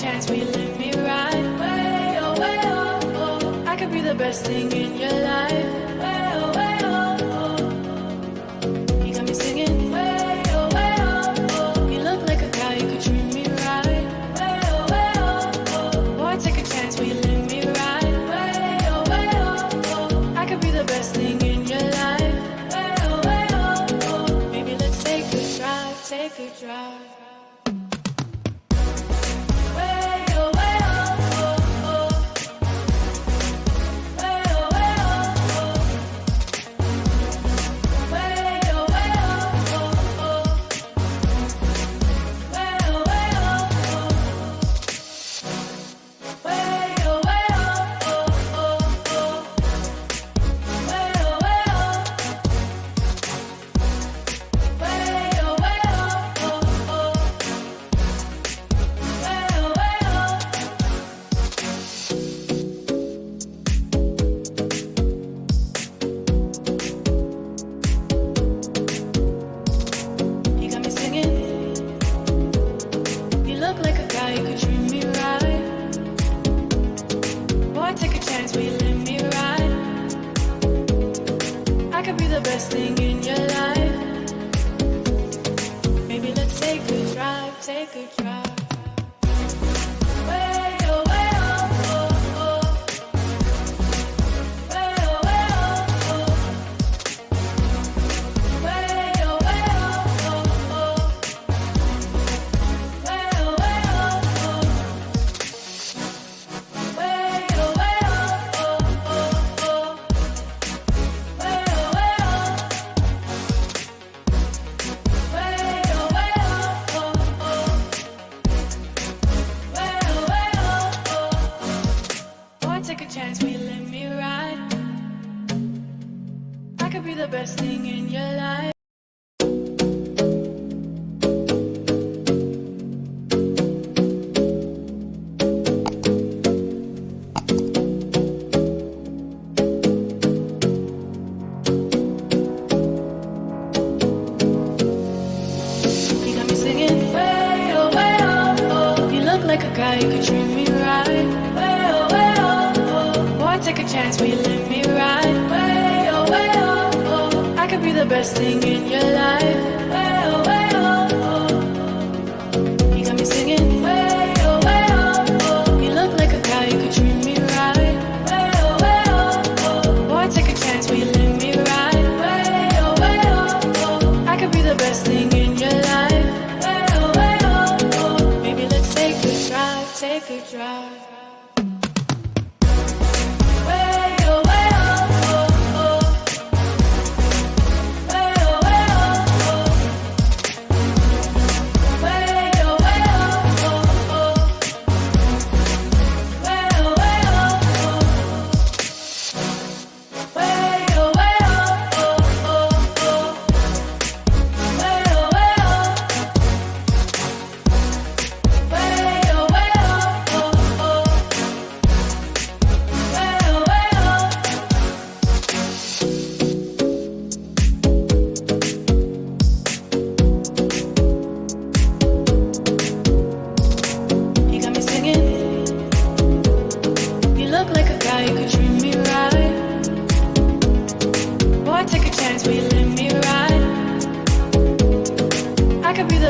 chance, will you let me ride? Way, oh, way, oh, oh. I could be the best thing in your life. Way, oh, way, oh, oh. You got me singing. Way, oh, way, oh, oh. You look like a guy who could treat me right. Way, oh, way, oh, oh. Boy, take a chance, will you let me ride? Way, oh, way, oh, oh. I could be the best thing in your life. Way, oh, way, oh, oh. Maybe let's take a drive, take a drive.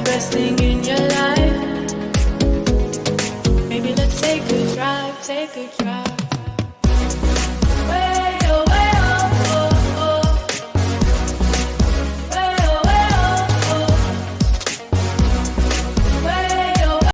Best thing in your life. Maybe let's take a drive, take a drive.